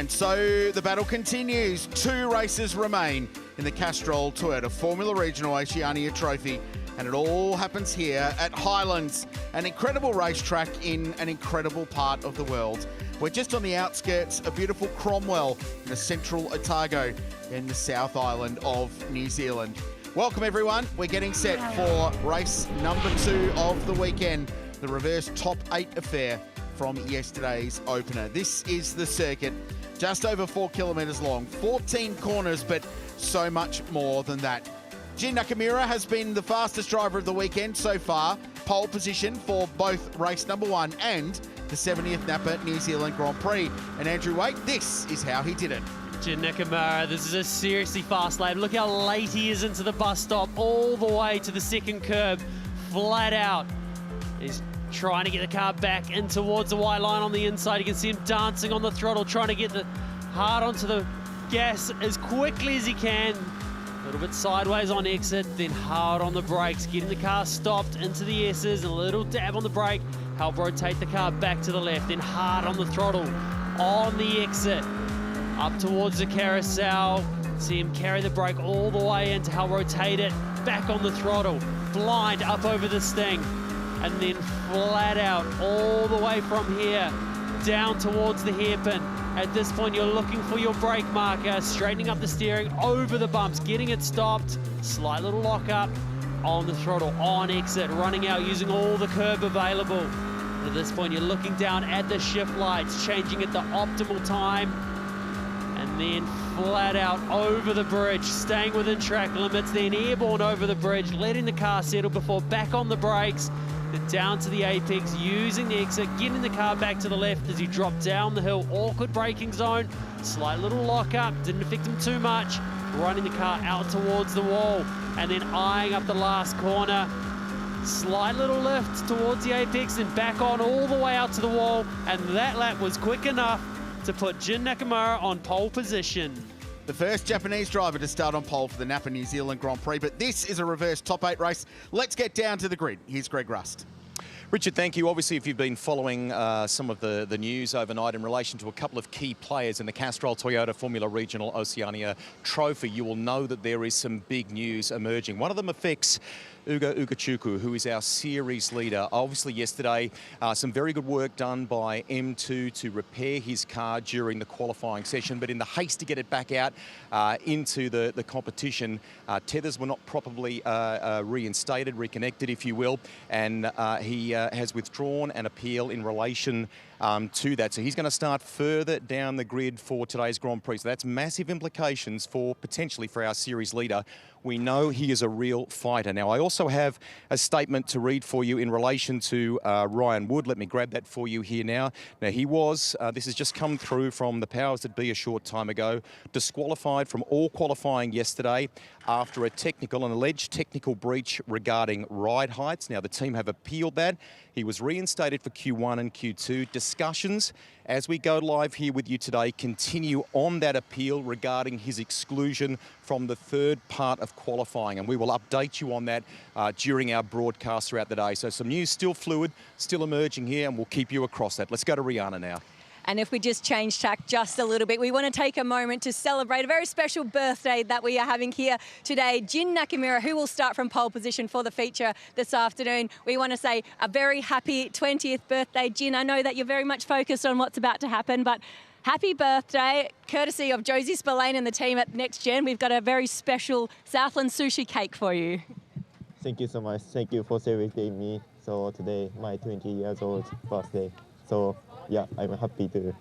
And so the battle continues. 2 races remain in the Castrol Toyota Formula Regional Oceania Trophy. And it all happens here at Highlands, an incredible racetrack in an incredible part of the world. We're just on the outskirts of beautiful Cromwell in the central Otago in the South Island of New Zealand. Welcome everyone. We're getting set for race number 2 of the weekend, the reverse top 8 affair from yesterday's opener. This is the circuit, just over 4 kilometres long, 14 corners, but so much more than that. Jin Nakamura has been the fastest driver of the weekend so far, pole position for both race number 1 and the 70th Napa New Zealand Grand Prix. And Andrew Waite, this is how he did it. Jin Nakamura, this is a seriously fast lap. Look how late he is into the bus stop, all the way to the second curb, flat out. He's trying to get the car back in towards the white line on the inside. You can see him dancing on the throttle, trying to get the hard onto the gas as quickly as he can. A little bit sideways on exit, then hard on the brakes, getting the car stopped into the S's, and a little dab on the brake, help rotate the car back to the left, then hard on the throttle, on the exit, up towards the carousel. See him carry the brake all the way in to help rotate it, back on the throttle, blind up over the sting, and then flat out all the way from here down towards the hairpin. At this point, you're looking for your brake marker, straightening up the steering over the bumps, getting it stopped, slight little lock up on the throttle, on exit, running out using all the curb available. At this point, you're looking down at the shift lights, changing at the optimal time, and then flat out over the bridge, staying within track limits, then airborne over the bridge, letting the car settle before back on the brakes, then down to the apex, using the exit, getting the car back to the left as you drop down the hill. Awkward braking zone, slight little lock up, didn't affect him too much, running the car out towards the wall, and then eyeing up the last corner. Slight little lift towards the apex and back on all the way out to the wall, and that lap was quick enough to put Jin Nakamura on pole position. The first Japanese driver to start on pole for the Napa New Zealand Grand Prix, but this is a reverse top 8 race. Let's get down to the grid. Here's Greg Rust. Richard, thank you. Obviously, if you've been following some of the news overnight in relation to a couple of key players in the Castrol Toyota Formula Regional Oceania Trophy, you will know that there is some big news emerging. One of them affects Uga Ugachuku, who is our series leader. Obviously, yesterday, some very good work done by M2 to repair his car during the qualifying session, but in the haste to get it back out into the competition, tethers were not properly reinstated, reconnected, if you will, and he has withdrawn an appeal in relation to that. So he's going to start further down the grid for today's Grand Prix. So that's massive implications for potentially for our series leader. We know he is a real fighter. Now, I also have a statement to read for you in relation to Ryan Wood. Let me grab that for you here now. Now, he was, this has just come through from the powers that be a short time ago, disqualified from all qualifying yesterday after an alleged technical breach regarding ride heights. Now, the team have appealed that. He was reinstated for Q1 and Q2. Discussions, as we go live here with you today, continue on that appeal regarding his exclusion from the third part of qualifying, and we will update you on that during our broadcast throughout the day. So some news still fluid, still emerging here, and we'll keep you across that. Let's go to Rihanna now. And if we just change tack just a little bit, we want to take a moment to celebrate a very special birthday that we are having here today. Jin Nakamura, who will start from pole position for the feature this afternoon. We want to say a very happy 20th birthday, Jin. I know that you're very much focused on what's about to happen, but happy birthday, courtesy of Josie Spillane and the team at Next Gen. We've got a very special Southland sushi cake for you. Thank you so much. Thank you for celebrating me. So today, my 20 years old birthday. So yeah, I'm happy to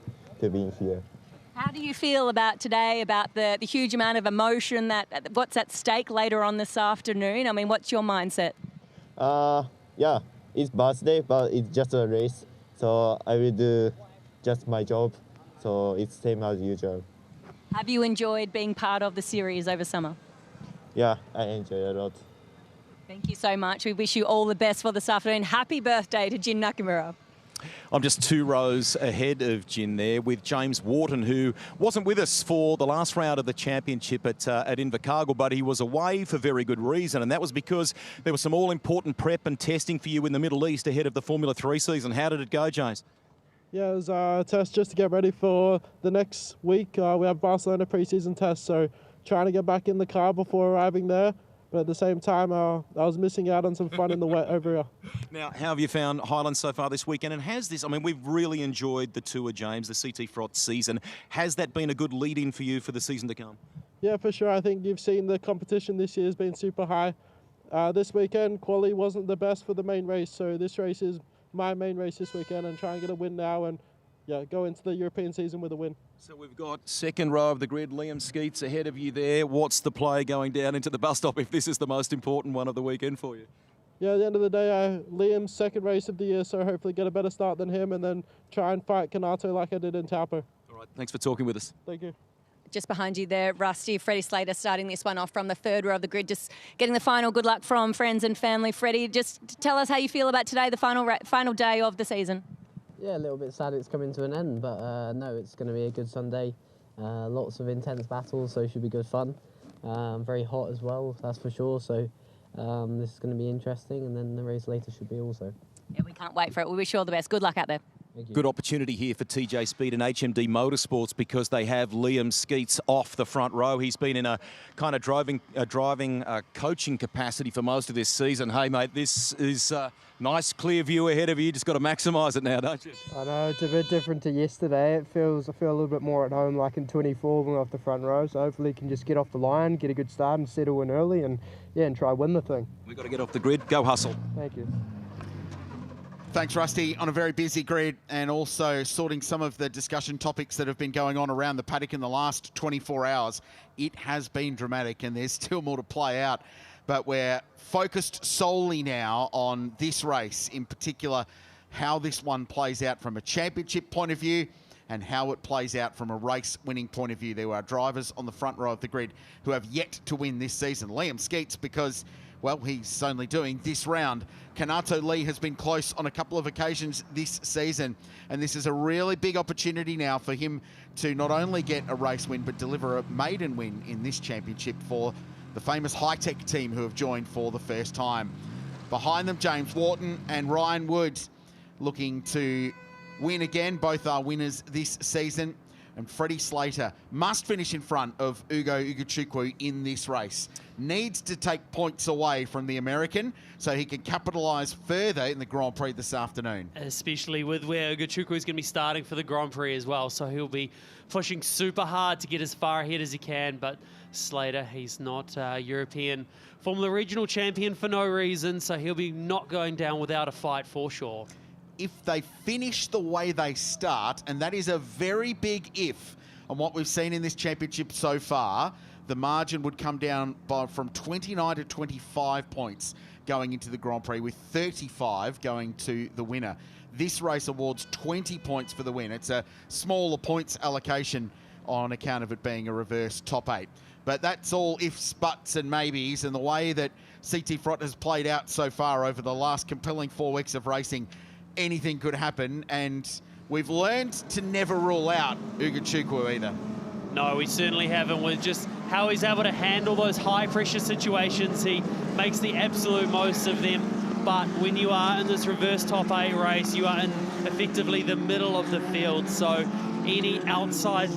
be here. How do you feel about today, about the huge amount of emotion, what's at stake later on this afternoon? I mean, what's your mindset? Yeah, it's birthday, but it's just a race. So I will do just my job. So it's same as usual. Have you enjoyed being part of the series over summer? Yeah, I enjoy a lot. Thank you so much. We wish you all the best for this afternoon. Happy birthday to Jin Nakamura. I'm just 2 rows ahead of Jin there with James Wharton, who wasn't with us for the last round of the championship at Invercargill, but he was away for very good reason, and that was because there was some all-important prep and testing for you in the Middle East ahead of the Formula 3 season. How did it go, James? Yeah, it was a test just to get ready for the next week. We have Barcelona pre-season test, so trying to get back in the car before arriving there. But at the same time, I was missing out on some fun in the wet over here. Now, how have you found Highlands so far this weekend? And has this, I mean, we've really enjoyed the tour, James, the CTFROT season. Has that been a good lead-in for you for the season to come? Yeah, for sure. I think you've seen the competition this year has been super high. This weekend, quali wasn't the best for the main race, so this race is my main race this weekend and try and get a win now and yeah, go into the European season with a win. So we've got second row of the grid, Liam Skeets ahead of you there. What's the play going down into the bus stop if this is the most important one of the weekend for you? Yeah, at the end of the day, Liam's second race of the year, so hopefully get a better start than him and then try and fight Kanato like I did in Taupo. All right, thanks for talking with us. Thank you. Just behind you there, Rusty, Freddie Slater starting this one off from the third row of the grid, just getting the final good luck from friends and family. Freddie, just tell us how you feel about today, the final day of the season. Yeah, a little bit sad it's coming to an end, but no, it's going to be a good Sunday. Lots of intense battles, so it should be good fun. Very hot as well, that's for sure, so this is going to be interesting, and then the race later should be also. Yeah, we can't wait for it. We wish you all the best. Good luck out there. Good opportunity here for TJ Speed and HMD Motorsports because they have Liam Skeets off the front row. He's been in a kind of driving coaching capacity for most of this season. Hey, mate, this is a nice clear view ahead of you. You just got to maximise it now, don't you? I know, it's a bit different to yesterday. I feel a little bit more at home like in 24 when we're off the front row. So hopefully can just get off the line, get a good start and settle in early and yeah, and try win the thing. We've got to get off the grid. Go hustle. Thank you. Thanks, Rusty. On a very busy grid and also sorting some of the discussion topics that have been going on around the paddock in the last 24 hours. It has been dramatic and there's still more to play out. But we're focused solely now on this race, in particular, how this one plays out from a championship point of view and how it plays out from a race-winning point of view. There are drivers on the front row of the grid who have yet to win this season. Liam Skeets, because well, he's only doing this round. Kanato Lee has been close on a couple of occasions this season, and this is a really big opportunity now for him to not only get a race win, but deliver a maiden win in this championship for the famous high-tech team who have joined for the first time. Behind them, James Wharton and Ryan Wood looking to win again. Both are winners this season. And Freddie Slater must finish in front of Ugo Ugochukwu in this race. Needs to take points away from the American so he can capitalise further in the Grand Prix this afternoon. Especially with where Ugochukwu is going to be starting for the Grand Prix as well. So he'll be pushing super hard to get as far ahead as he can. But Slater, he's not European Formula Regional champion for no reason. So he'll be not going down without a fight for sure. If they finish the way they start, and that is a very big if on what we've seen in this championship so far, the margin would come down from 29 to 25 points going into the Grand Prix, with 35 going to the winner. This race awards 20 points for the win. It's a smaller points allocation on account of it being a reverse top 8. But that's all ifs, buts and maybes, and the way that CTFROT has played out so far over the last compelling 4 weeks of racing, anything could happen, and we've learned to never rule out Ugochukwu either. No, we certainly haven't. With just how he's able to handle those high-pressure situations, he makes the absolute most of them. But when you are in this reverse top 8 race, you are in effectively the middle of the field, so any outside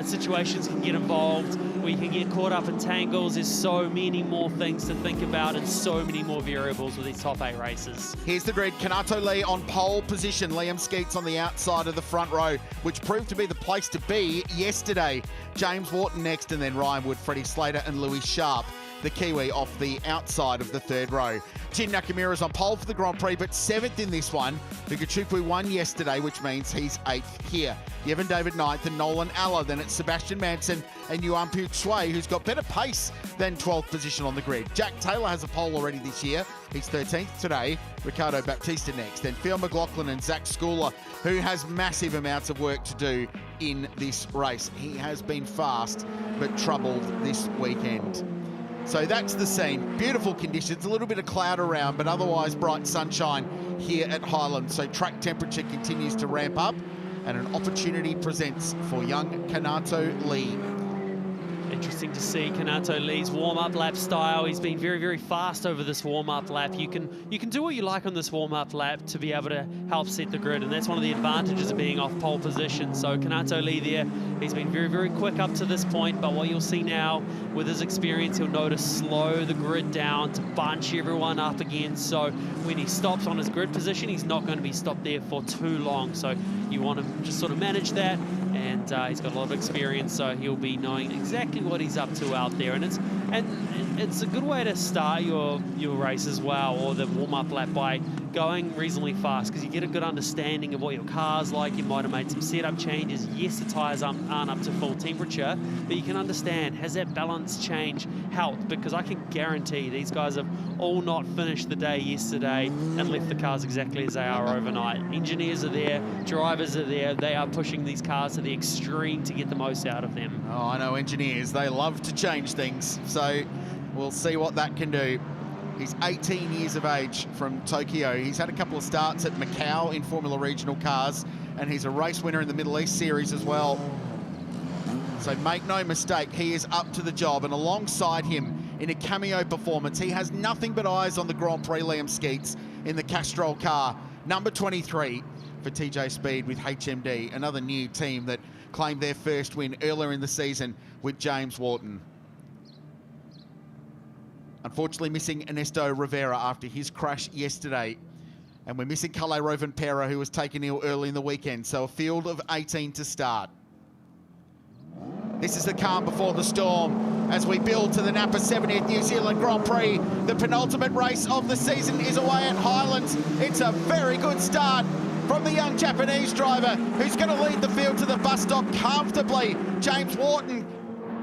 situations can get involved. We can get caught up in tangles. There's so many more things to think about and so many more variables with these top 8 races. Here's the grid. Kanato Lee on pole position. Liam Skeets on the outside of the front row, which proved to be the place to be yesterday. James Wharton next, and then Ryan Wood, Freddie Slater and Louis Sharp, the Kiwi, off the outside of the third row. Jin Nakamura's on pole for the Grand Prix, but 7th in this one. Ugochukwu won yesterday, which means he's 8th here. Yevon David 9th and Nolan Alla. Then it's Sebastian Manson and Yuan Pu Tsui, who's got better pace than 12th position on the grid. Jack Taylor has a pole already this year. He's 13th today. Ricardo Baptista next. Then Phil McLaughlin and Zach Schooler, who has massive amounts of work to do in this race. He has been fast, but troubled this weekend. So that's the scene. Beautiful conditions, a little bit of cloud around, but otherwise bright sunshine here at Highlands. So track temperature continues to ramp up and an opportunity presents for young Kanato Lee. interesting to see Kanato Lee's warm-up lap style. He's been very, very fast over this warm-up lap. You can do what you like on this warm-up lap to be able to help set the grid, and that's one of the advantages of being off pole position. So Kanato Lee there, he's been very, very quick up to this point, but what you'll see now with his experience, he'll know to slow the grid down, to bunch everyone up again. So when he stops on his grid position, he's not going to be stopped there for too long. So you want to just sort of manage that, and he's got a lot of experience, so he'll be knowing exactly what he's up to out there. And it's a good way to start your race as well, or the warm-up lap, by going reasonably fast, because you get a good understanding of what your car's like. You might have made some setup changes. Yes, the tyres aren't up to full temperature, but you can understand, has that balance change helped? Because I can guarantee these guys have all not finished the day yesterday and left the cars exactly as they are overnight. Engineers are there, drivers are there, they are pushing these cars to the extreme to get the most out of them. Oh, I know engineers, they love to change things, so we'll see what that can do. He's 18 years of age from Tokyo. He's had a couple of starts at Macau in Formula Regional cars, and he's a race winner in the Middle East Series as well. So make no mistake, he is up to the job, and alongside him in a cameo performance, he has nothing but eyes on the Grand Prix Liam Skeets in the Castrol car, number 23 for TJ Speed with HMD, another new team that claimed their first win earlier in the season with James Wharton. Unfortunately missing Ernesto Rivera after his crash yesterday. And we're missing Kalle Rovanperä, who was taken ill early in the weekend. So a field of 18 to start. This is the calm before the storm as we build to the Napa 70th New Zealand Grand Prix. The penultimate race of the season is away at Highlands. It's a very good start from the young Japanese driver who's going to lead the field to the bus stop comfortably. James Wharton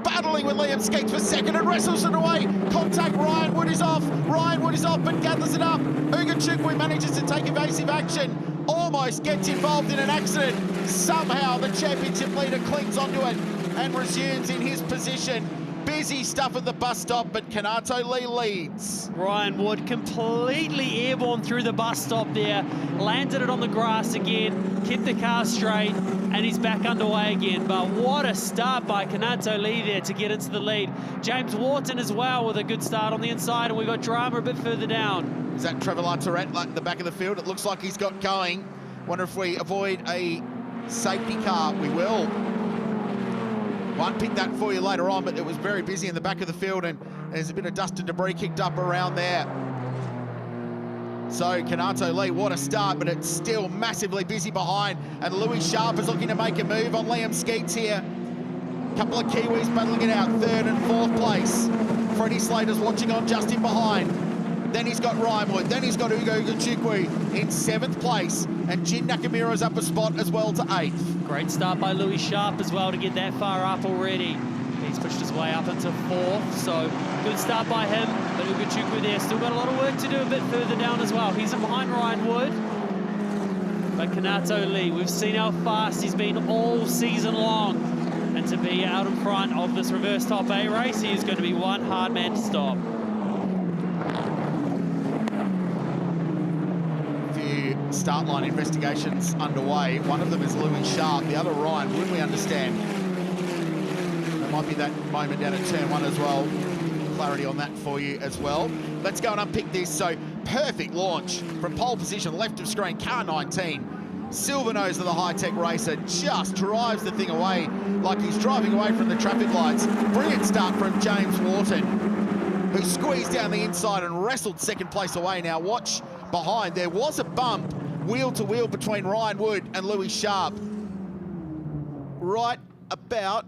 battling with Liam Skeets for second and wrestles it away. Contact, Ryan Wood is off. Ryan Wood is off but gathers it up. Uga Chukwu manages to take evasive action. Almost gets involved in an accident. Somehow the championship leader clings onto it and resumes in his position. Busy stuff at the bus stop, but Kanato Lee leads. Ryan Wood completely airborne through the bus stop there, landed it on the grass again, kept the car straight, and he's back underway again. But what a start by Kanato Lee there to get into the lead. James Wharton as well with a good start on the inside, and we've got drama a bit further down. Is that Trevor Latourette at the back of the field? It looks like he's got going. Wonder if we avoid a safety car. We will. Won't pick that for you later on, but it was very busy in the back of the field, and there's a bit of dust and debris kicked up around there. So Kanato Lee, what a start, but it's still massively busy behind, and Louis Sharp is looking to make a move on Liam Skeets here. Couple of Kiwis battling it out, third and fourth place. Freddie Slater's watching on just in behind. Then he's got Ryan Wood, then he's got Uga Chukwu in seventh place, and Jin Nakamura's up a spot as well to eighth. Great start by Louis Sharp as well to get that far up already. He's pushed his way up into fourth, so good start by him. But Uga Chukwu there, still got a lot of work to do a bit further down as well. He's in behind Ryan Wood. But Kanato Lee, we've seen how fast he's been all season long. And to be out in front of this reverse top 8 race, he is going to be one hard man to stop. Start line investigations underway. One of them is Louis Sharp, the other Ryan Wood, we understand. There might be that moment down at turn 1 as well. Clarity on that for you as well. Let's go and unpick this. So perfect launch from pole position, left of screen, car 19. Silver nose of the high-tech racer just drives the thing away like he's driving away from the traffic lights. Brilliant start from James Wharton, who squeezed down the inside and wrestled second place away. Now watch behind, there was a bump wheel to wheel between Ryan Wood and Louis Sharp. Right about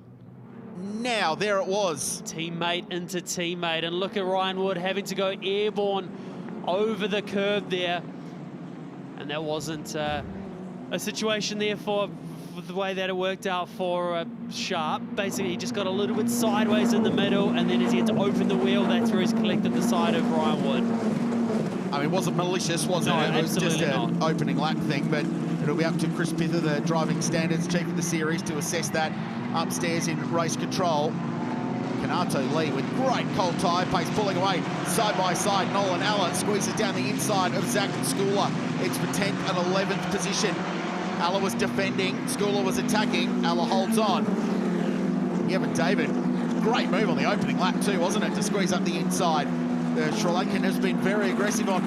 now, there it was. Teammate into teammate, and look at Ryan Wood having to go airborne over the curb there. And that wasn't a situation there for the way that it worked out for Sharp. Basically, he just got a little bit sideways in the middle, and then as he had to open the wheel, that's where he's collected the side of Ryan Wood. I mean, it wasn't malicious, was it? No, it was just an not. opening lap thing, but it'll be up to Chris Pither, the driving standards chief of the series, to assess that upstairs in race control. Kanato Lee with great cold tyre pace pulling away side by side. Nolan Alla squeezes down the inside of Zach Skula. It's for 10th and 11th position. Alla was defending, Skula was attacking, Alla holds on. Yeah, but David, great move on the opening lap too, wasn't it, to squeeze up the inside. The Sri Lankan has been very aggressive on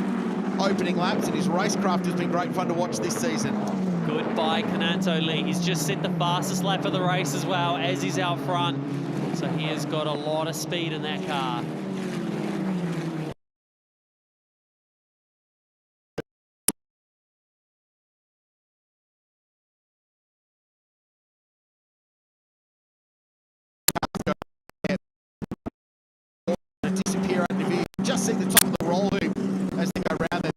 opening laps, and his racecraft has been great fun to watch this season. Good by Kananto Lee. He's just set the fastest lap of the race as well as he's out front. So he has got a lot of speed in that car. Disappear under view. Just see the top of the roll hoop as they go around there.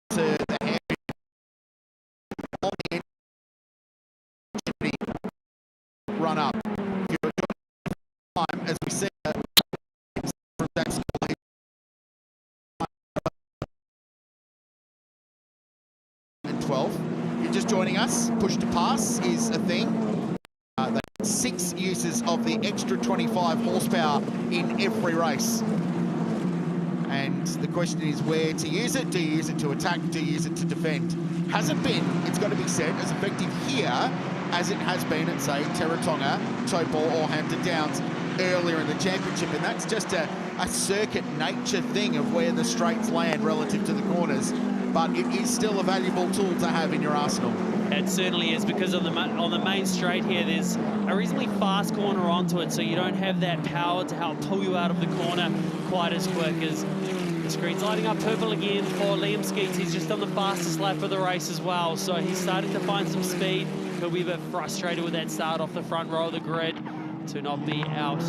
To the hand on the end, run up. If you're doing time, as we see from that score, and 12. If you're just joining us, push to pass is a thing. They have 6 uses of the extra 25 horsepower in every race. And the question is where to use it. Do you use it to attack? Do you use it to defend? Hasn't been, it's got to be said, as effective here as it has been at, say, Teretonga, Taupo or Hampton Downs earlier in the championship. And that's just a circuit nature thing of where the straights land relative to the corners. But it is still a valuable tool to have in your arsenal. It certainly is, because on the main straight here, there's a reasonably fast corner onto it, so you don't have that power to help pull you out of the corner quite as quick. As the screen's lighting up purple again for Liam Skeets. He's just on the fastest lap of the race as well, so he's starting to find some speed. He'll be a bit frustrated with that start off the front row of the grid to not be out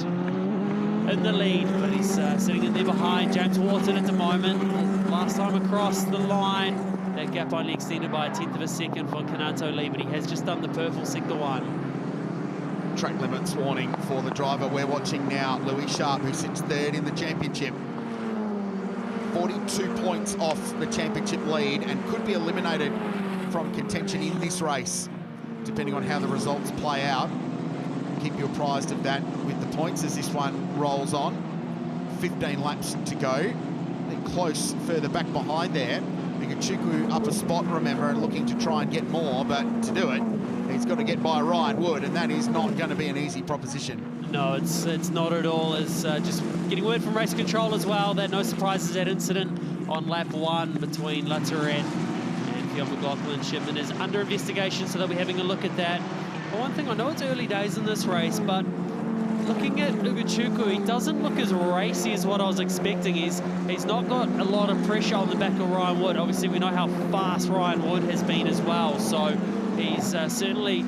in the lead, but he's sitting in there behind James Wharton at the moment. Last time across the line, that gap only extended by 1/10 of a second for Kananto Lee, but he has just done the purple sector 1. Track limits warning for the driver we're watching now, Louis Sharp, who sits 3rd in the championship. 42 points off the championship lead and could be eliminated from contention in this race, depending on how the results play out. Keep you apprised of that with the points as this one rolls on. 15 laps to go. They're close further back behind there. Chuku up a spot, remember, and looking to try and get more, but to do it, he's got to get by Ryan Wood, and that is not going to be an easy proposition. No, it's not at all. It's just getting word from race control as well that no surprises, that incident on lap 1 between Latourette and Fiona McLaughlin Shipman is under investigation, so they'll be having a look at that. But one thing, I know it's early days in this race, but looking at Ugochukwu, he doesn't look as racy as what I was expecting. He's not got a lot of pressure on the back of Ryan Wood. Obviously, we know how fast Ryan Wood has been as well, so he's certainly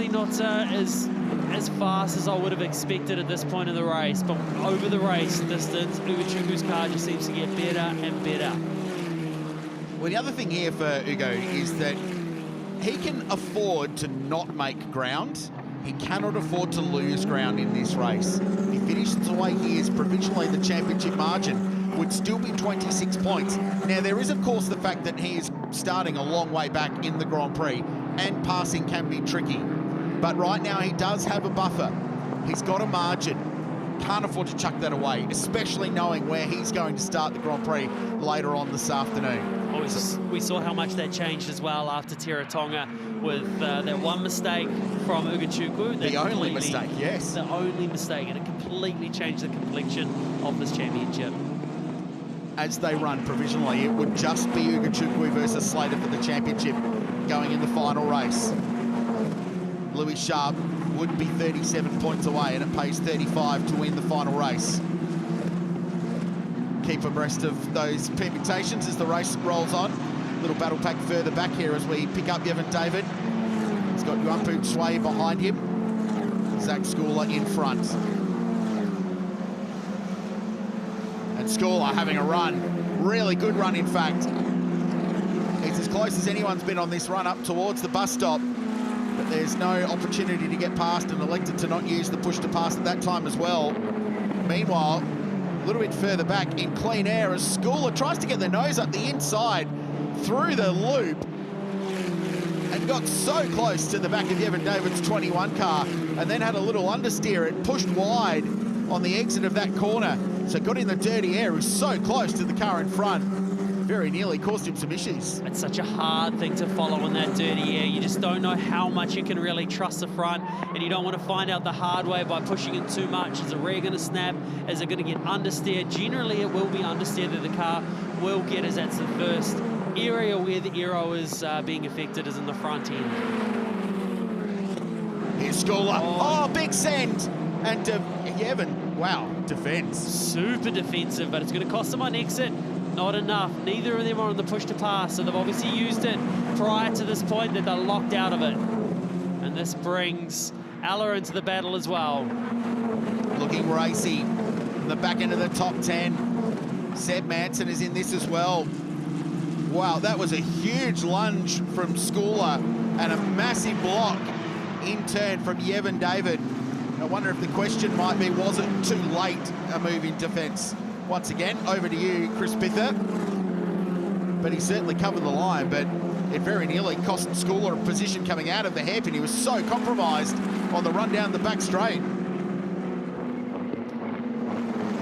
not as fast as I would have expected at this point in the race. But over the race distance, Ugochukwu's car just seems to get better and better. Well, the other thing here for Ugo is that he can afford to not make ground. He cannot afford to lose ground in this race. If he finishes the way he is, provisionally the championship margin would still be 26 points. Now, there is, of course, the fact that he is starting a long way back in the Grand Prix, and passing can be tricky. But right now, he does have a buffer. He's got a margin. Can't afford to chuck that away, especially knowing where he's going to start the Grand Prix later on this afternoon. We saw how much that changed as well after Teretonga with that one mistake from Ugochukwu. The only mistake, yes. The only mistake, and it completely changed the complexion of this championship. As they run provisionally, it would just be Ugochukwu versus Slater for the championship going in the final race. Louis Sharp would be 37 points away, and it pays 35 to win the final race. Keep abreast of those permutations as the race rolls on. Little battle pack further back here as we pick up Yevon David. He's got Yuampu Sway behind him. Zach Schooler in front. And Schooler having a run. Really good run, in fact. He's as close as anyone's been on this run up towards the bus stop. But there's no opportunity to get past, and elected to not use the push to pass at that time as well. Meanwhile, a little bit further back in clean air as Schooler tries to get the nose up the inside through the loop and got so close to the back of Yevon David's 21 car, and then had a little understeer. It pushed wide on the exit of that corner, so got in the dirty air. It was so close to the car in front. very nearly caused him some issues. It's such a hard thing to follow in that dirty air. You just don't know how much you can really trust the front, and you don't want to find out the hard way by pushing in too much. Is the rear going to snap? Is it going to get understeer? Generally, it will be understeer that the car will get, as that's the first area where the aero is being affected, is in the front end. Here's Schooler. Oh, big send. And Yevon, wow, defends. Super defensive, but it's going to cost them on exit. Not enough. Neither of them are on the push to pass, so they've obviously used it prior to this point that they're locked out of it. And this brings Ella into the battle as well. Looking racy in the back end of the top 10. Seb Manson is in this as well. Wow, that was a huge lunge from Schooler and a massive block in turn from Yevon David. I wonder if the question might be, was it too late a move in defence? Once again, over to you, Chris Pither. But he certainly covered the line, but it very nearly cost Schooler a position coming out of the hairpin. He was so compromised on the run down the back straight.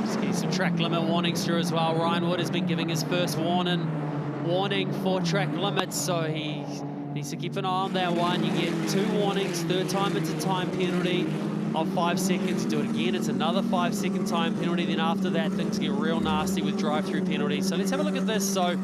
Just getting some track limit warnings through as well. Ryan Wood has been giving his first warning for track limits, so he needs to keep an eye on that one. You get 2 warnings, third time it's a time penalty of 5 seconds. Do it again, it's another 5-second time penalty. Then after that, things get real nasty with drive-through penalties. So let's have a look at this. So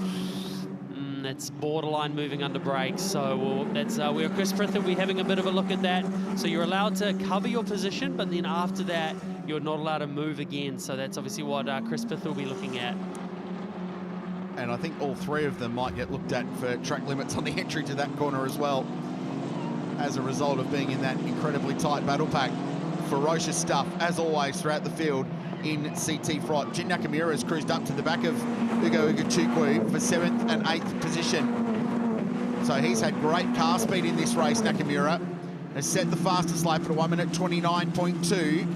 that's borderline moving under brakes. So that's where Chris Frith will be having a bit of a look at that. So you're allowed to cover your position, but then after that, you're not allowed to move again. So that's obviously what Chris Frith will be looking at. And I think all 3 of them might get looked at for track limits on the entry to that corner as well, as a result of being in that incredibly tight battle pack. Ferocious stuff, as always, throughout the field in CTFROT. Jin Nakamura has cruised up to the back of Ugo Ugachukwu for 7th and 8th position. So he's had great car speed in this race, Nakamura. Has set the fastest lap at 1 minute 29.2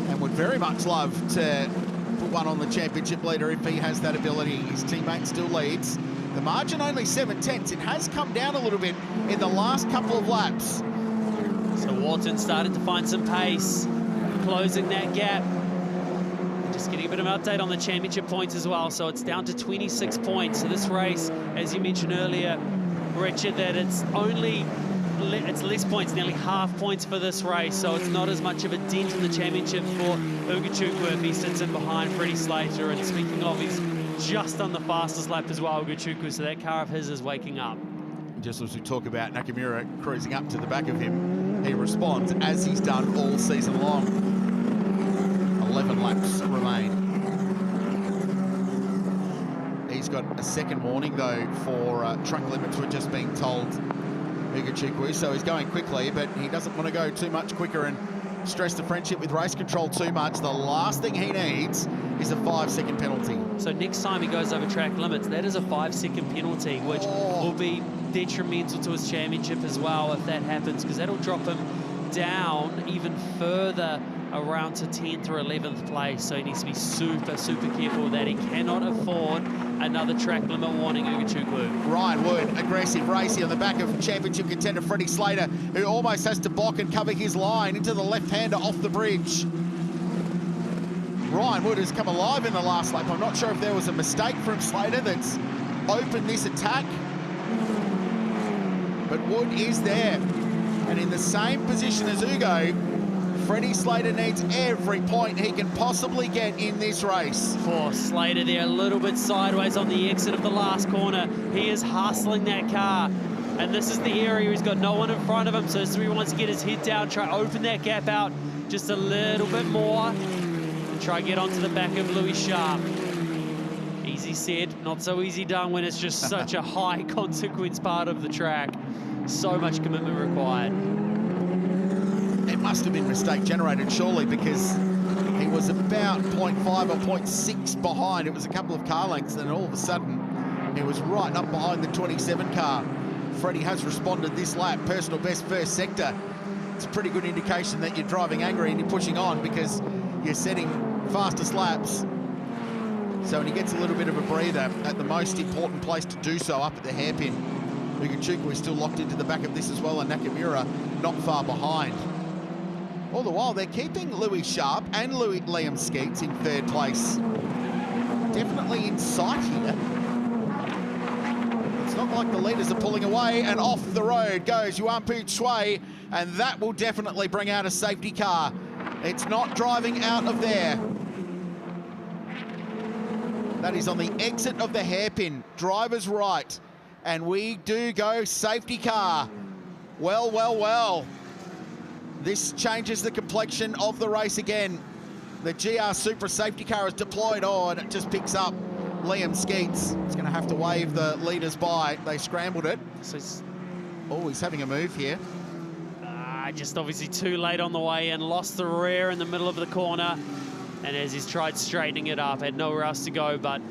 and would very much love to put one on the championship leader if he has that ability. His teammate still leads. The margin only 7/10. It has come down a little bit in the last couple of laps. So Wharton started to find some pace, closing that gap. Just getting a bit of an update on the championship points as well. So it's down to 26 points. So this race, as you mentioned earlier, Richard, that it's less points, nearly half points for this race. So it's not as much of a dent in the championship for Ugachukwu if he sits in behind Freddie Slater. And speaking of, he's just on the fastest lap as well, Ugachukwu. So that car of his is waking up. Just as we talk about Nakamura cruising up to the back of him, he responds as he's done all season long. 11 laps remain. He's got a second warning, though, for track limits, we're just being told, Ugachukwu. So he's going quickly, but he doesn't want to go too much quicker and stress the friendship with race control too much. The last thing he needs is a 5-second penalty. So next time he goes over track limits, that is a 5-second penalty, which will be detrimental to his championship as well if that happens, because that'll drop him down even further around to 10th or 11th place. So he needs to be super, super careful with that. He cannot afford another track limit warning, Ugachukwu. Ryan Wood, aggressive racing on the back of championship contender Freddie Slater, who almost has to block and cover his line into the left-hander off the bridge. Ryan Wood has come alive in the last lap. I'm not sure if there was a mistake from Slater that's opened this attack, but Wood is there. And in the same position as Ugo, Freddie Slater needs every point he can possibly get in this race. For Slater there, a little bit sideways on the exit of the last corner. He is hustling that car. And this is the area he's got no one in front of him, so he wants to get his head down, try to open that gap out just a little bit more, and try to get onto the back of Louis Sharp. Easy said, not so easy done when it's just such a high consequence part of the track. So much commitment required. It must have been mistake generated, surely, because he was about 0.5 or 0.6 behind. It was a couple of car lengths, and all of a sudden, he was right up behind the 27 car. Freddie has responded this lap, personal best first sector. It's a pretty good indication that you're driving angry and you're pushing on because you're setting fastest laps. So when he gets a little bit of a breather at the most important place to do so, up at the hairpin, Ugachukwu is still locked into the back of this as well, and Nakamura not far behind. All the while, they're keeping Louis Sharp and Liam Skeets in third place definitely in sight here. It's not like the leaders are pulling away, and off the road goes Yuampu Chue, and that will definitely bring out a safety car. It's not driving out of there. That is on the exit of the hairpin, driver's right, and we do go safety car. Well, well, well. This changes the complexion of the race again. The GR Supra safety car is deployed on, and it just picks up Liam Skeets. He's going to have to wave the leaders by. They scrambled it. So he's having a move here. Just obviously too late on the way in, lost the rear in the middle of the corner. And as he's tried straightening it up, had nowhere else to go but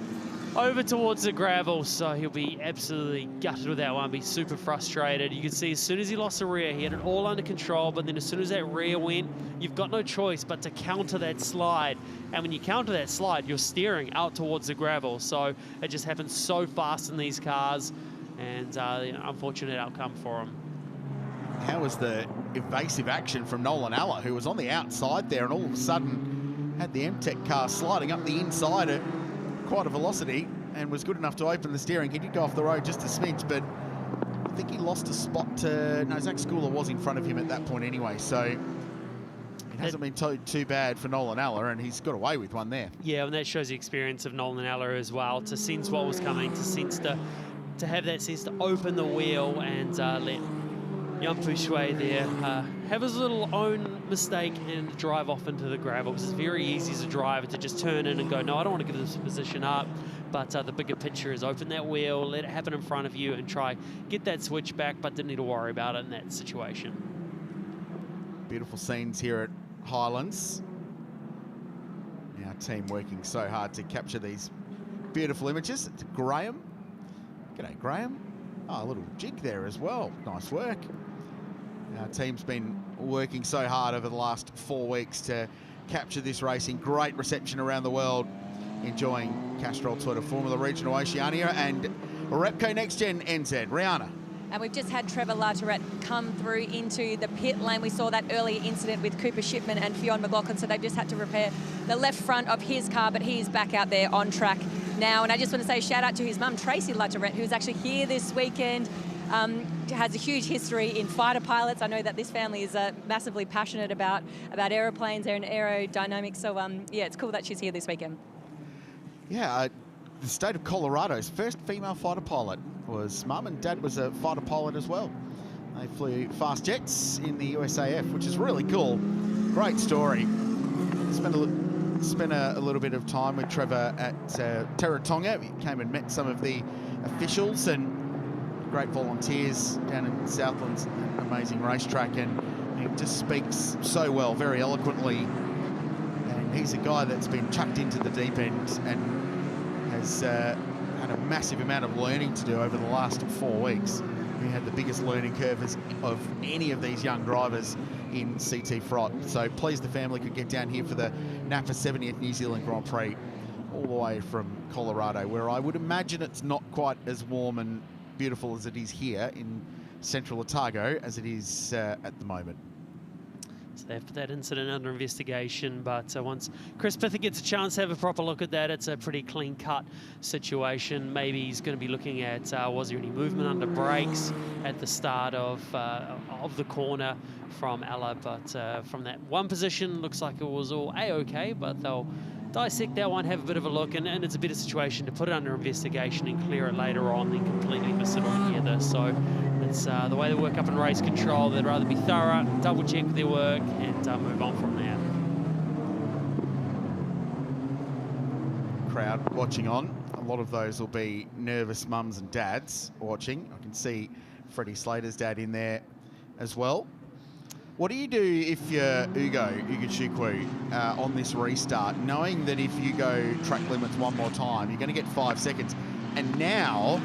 over towards the gravel. So he'll be absolutely gutted with that one, be super frustrated. You can see as soon as he lost the rear, he had it all under control, but then as soon as that rear went, you've got no choice but to counter that slide. And when you counter that slide, you're steering out towards the gravel. So it just happens so fast in these cars, and unfortunate outcome for him. How was the evasive action from Nolan Alla, who was on the outside there and all of a sudden had the MTech car sliding up the inside at quite a velocity and was good enough to open the steering. He did go off the road just a smidge, but I think he lost a spot to... No, Zach Schooler was in front of him at that point anyway, so it hasn't been too bad for Nolan Alla, and he's got away with one there. Yeah, and that shows the experience of Nolan Alla as well, to sense what was coming, to sense to have that sense to open the wheel and let Yuampu Chue there have his little own mistake and drive off into the gravel, because it's very easy as a driver to just turn in and go, no, I don't want to give this position up. But the bigger picture is open that wheel, let it happen in front of you and try get that switch back, but didn't need to worry about it in that situation. Beautiful scenes here at Highlands. Our team working so hard to capture these beautiful images. It's Graham. G'day, Graham. Oh, a little jig there as well. Nice work. Our team's been working so hard over the last 4 weeks to capture this racing. Great reception around the world. Enjoying Castrol Toyota Formula Regional Oceania and Repco Next Gen NZ. Rihanna. And we've just had Trevor Lartourette come through into the pit lane. We saw that earlier incident with Cooper Shipman and Fionn McLaughlin, so they've just had to repair the left front of his car, but he's back out there on track now. And I just want to say shout out to his mum, Tracy Lartourette, who's actually here this weekend. Has a huge history in fighter pilots. I know that this family is massively passionate about aeroplanes and aerodynamics. So yeah, it's cool that she's here this weekend. Yeah, the state of Colorado's first female fighter pilot was mum, and dad was a fighter pilot as well. They flew fast jets in the USAF, which is really cool. Great story. Spent a little bit of time with Trevor at Terratonga. He came and met some of the officials and great volunteers down in Southland's amazing racetrack, and he just speaks so well, very eloquently. And he's a guy that's been chucked into the deep end and has had a massive amount of learning to do over the last 4 weeks. He had the biggest learning curve of any of these young drivers in CTFROT. So pleased the family could get down here for the Napa 70th New Zealand Grand Prix, all the way from Colorado, where I would imagine it's not quite as warm and beautiful as it is here in central Otago as it is at the moment. So they've put that incident under investigation, but once Chris Pither gets a chance to have a proper look at that, it's a pretty clean-cut situation. Maybe he's going to be looking at was there any movement under brakes at the start of the corner from Ella, but from that one position, looks like it was all A-okay, but they'll dissect that one, have a bit of a look, and it's a better situation to put it under investigation and clear it later on than completely miss it altogether. So it's the way they work up in race control. They'd rather be thorough, double check their work, and move on from there. Crowd watching on. A lot of those will be nervous mums and dads watching. I can see Freddie Slater's dad in there as well. What do you do if you're Ugo Chukwu on this restart, knowing that if you go track limits one more time, you're going to get 5 seconds? And now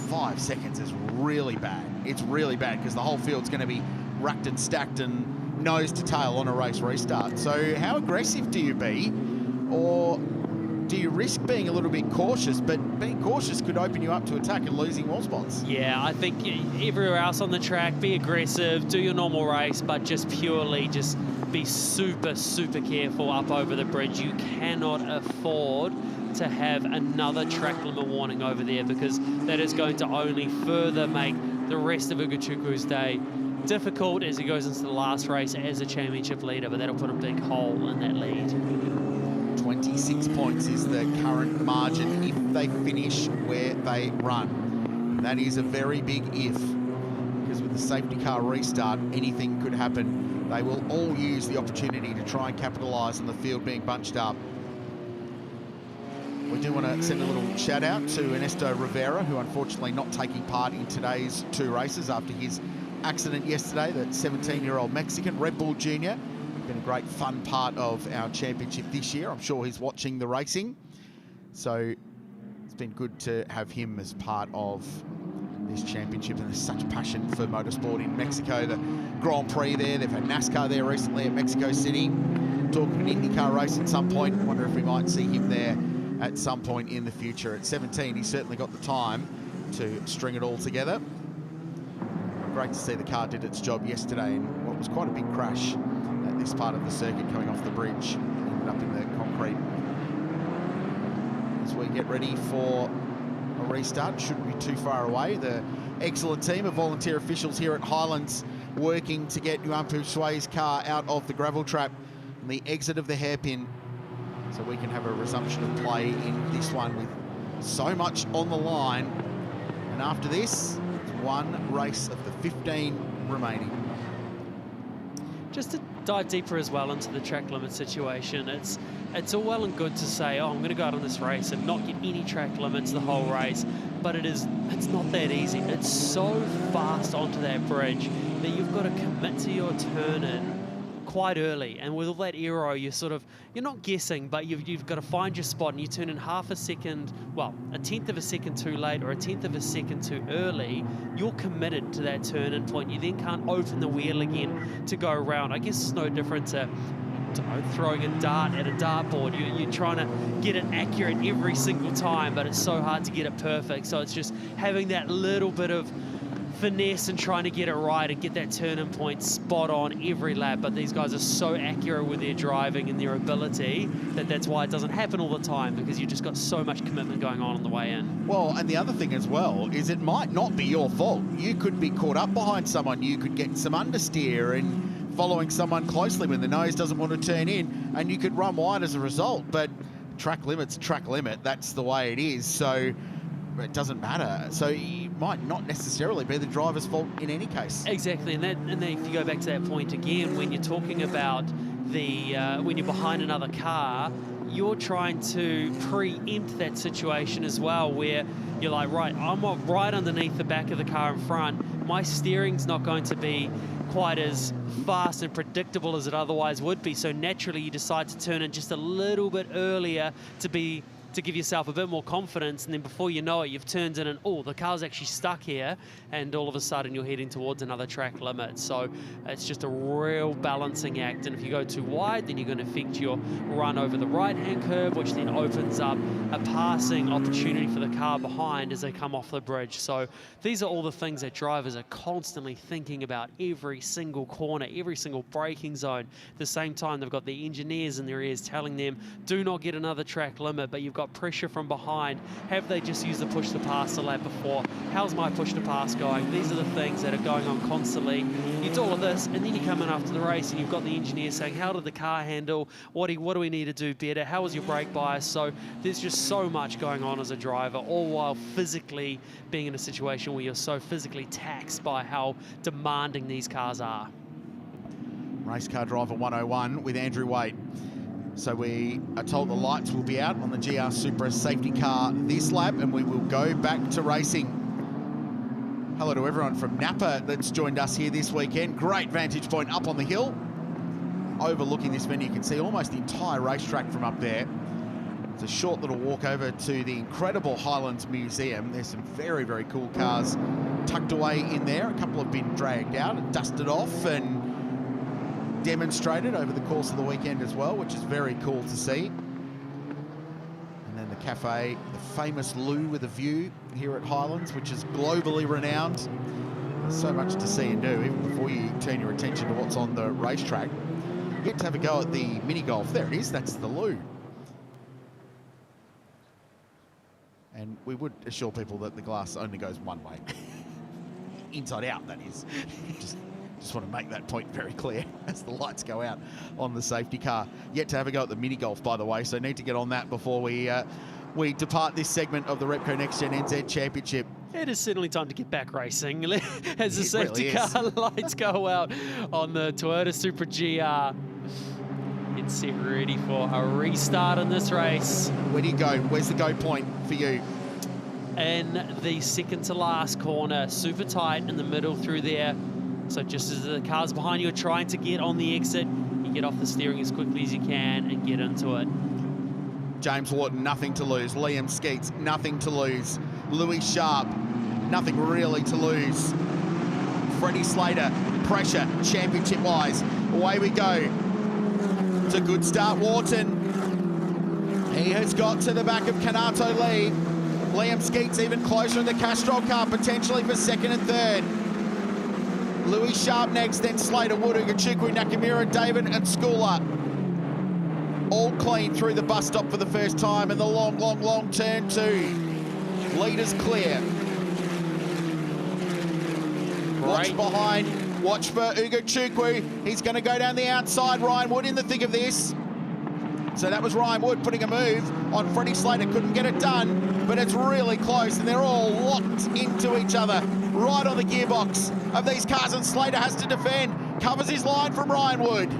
5 seconds is really bad. It's really bad because the whole field's going to be racked and stacked and nose to tail on a race restart. So how aggressive do you be? Or do you risk being a little bit cautious? But being cautious could open you up to attack and losing more spots. Yeah, I think everywhere else on the track, be aggressive, do your normal race, but just purely just be super, super careful up over the bridge. You cannot afford to have another track limit warning over there, because that is going to only further make the rest of Ugochukwu's day difficult as he goes into the last race as a championship leader, but that'll put a big hole in that lead. 26 points is the current margin if they finish where they run. That is a very big if, because with the safety car restart, anything could happen. They will all use the opportunity to try and capitalise on the field being bunched up. We do want to send a little shout out to Ernesto Rivera, who unfortunately not taking part in today's 2 races after his accident yesterday. That 17-year-old Mexican, Red Bull Junior, been a great fun part of our championship this year. I'm sure he's watching the racing, so it's been good to have him as part of this championship. And there's such passion for motorsport in Mexico. The Grand Prix there, they've had NASCAR there recently at Mexico City. Talking an IndyCar race at some point. Wonder if we might see him there at some point in the future. At 17, he's certainly got the time to string it all together. Great to see the car did its job yesterday in what was quite a big crash at this part of the circuit coming off the bridge. Ended up in the concrete. As we get ready for a restart, shouldn't be too far away. The excellent team of volunteer officials here at Highlands working to get Yuampu Shui's car out of the gravel trap and the exit of the hairpin, so we can have a resumption of play in this one with so much on the line. And after this, it's one race of the 15 remaining. Just to dive deeper as well into the track limit situation, it's all well and good to say, oh, I'm going to go out on this race and not get any track limits the whole race, but it's not that easy. It's so fast onto that bridge that you've got to commit to your turn in quite early, and with all that aero, you're not guessing, but you've got to find your spot, and you turn in half a second, well, a tenth of a second too late or a tenth of a second too early, you're committed to that turn-in point. You then can't open the wheel again to go around. I guess it's no different to throwing a dart at a dartboard. You're trying to get it accurate every single time, but it's so hard to get it perfect. So it's just having that little bit of finesse and trying to get it right and get that turn-in point spot on every lap. But these guys are so accurate with their driving and their ability that's why it doesn't happen all the time, because you've just got so much commitment going on the way in. Well, and the other thing as well is it might not be your fault. You could be caught up behind someone. You could get some understeer and following someone closely when the nose doesn't want to turn in, and you could run wide as a result. But track limit's track limit. That's the way it is. So it doesn't matter. So it might not necessarily be the driver's fault in any case. Exactly, and then if you go back to that point again, when you're talking about when you're behind another car, you're trying to preempt that situation as well, where you're like, right, I'm right underneath the back of the car in front. My steering's not going to be quite as fast and predictable as it otherwise would be. So naturally, you decide to turn in just a little bit earlier to give yourself a bit more confidence, and then before you know it, you've turned in and, oh, the car's actually stuck here, and all of a sudden you're heading towards another track limit. So it's just a real balancing act, and if you go too wide, then you're going to affect your run over the right-hand curve, which then opens up a passing opportunity for the car behind as they come off the bridge. So these are all the things that drivers are constantly thinking about every single corner, every single braking zone. At the same time, they've got the engineers in their ears telling them, do not get another track limit, but you've got pressure from behind. Have they just used the push to pass the lap before? How's my push to pass going? These are the things that are going on constantly. You do all of this, and then you come in after the race and you've got the engineer saying, how did the car handle? What do we need to do better? How was your brake bias? So there's just so much going on as a driver, all while physically being in a situation where you're so physically taxed by how demanding these cars are. Race car driver 101 with Andrew Wade. So we are told the lights will be out on the GR Supra safety car this lap, and we will go back to racing. Hello to everyone from Napa that's joined us here this weekend. Great vantage point up on the hill. Overlooking this venue, you can see almost the entire racetrack from up there. It's a short little walk over to the incredible Highlands Museum. There's some very, very cool cars tucked away in there. A couple have been dragged out and dusted off and demonstrated over the course of the weekend as well, which is very cool to see. And cafe, the famous loo with a view here at Highlands, which is globally renowned. There's so much to see and do, even before you turn your attention to what's on the racetrack. You get to have a go at the mini golf. There it is, that's the loo. And we would assure people that the glass only goes one way. Inside out, that is. Just want to make that point very clear as the lights go out on the safety car. Yet to have a go at the mini golf, by the way, so need to get on that before we depart this segment of the Repco Next Gen NZ Championship. It is certainly time to get back racing as the safety really car lights go out on the Toyota Supra GR. It's set ready for a restart in this race. Where do you go? Where's the go point for you? In the second to last corner, super tight in the middle through there. So just as the cars behind you are trying to get on the exit, you get off the steering as quickly as you can and get into it. James Wharton, nothing to lose. Liam Skeets, nothing to lose. Louis Sharp, nothing really to lose. Freddie Slater, pressure, championship-wise. Away we go. It's a good start, Wharton. He has got to the back of Kanato Lee. Liam Skeets even closer in the Castrol car, potentially for second and third. Louis Sharp next, then Slater, Wood, Ugachukwu, Nakamura, David and Schooler. All clean through the bus stop for the first time in the long turn two. Leaders clear. Watch behind, watch for Ugachukwu. He's going to go down the outside. Ryan Wood in the thick of this. So that was Ryan Wood putting a move on Freddie Slater. Couldn't get it done, but it's really close, and they're all locked into each other, right on the gearbox of these cars, and Slater has to defend. Covers his line from Ryan Wood.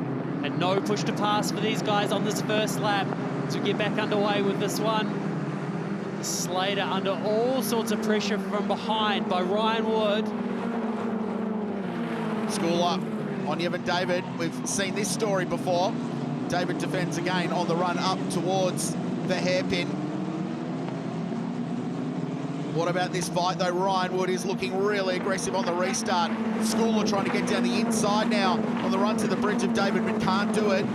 And no push to pass for these guys on this first lap to get back underway with this one. Slater under all sorts of pressure from behind by Ryan Wood. School up on Evan David. We've seen this story before. David defends again on the run up towards the hairpin. What about this fight, though? Ryan Wood is looking really aggressive on the restart. Schooler trying to get down the inside now on the run to the bridge of David, but can't do it.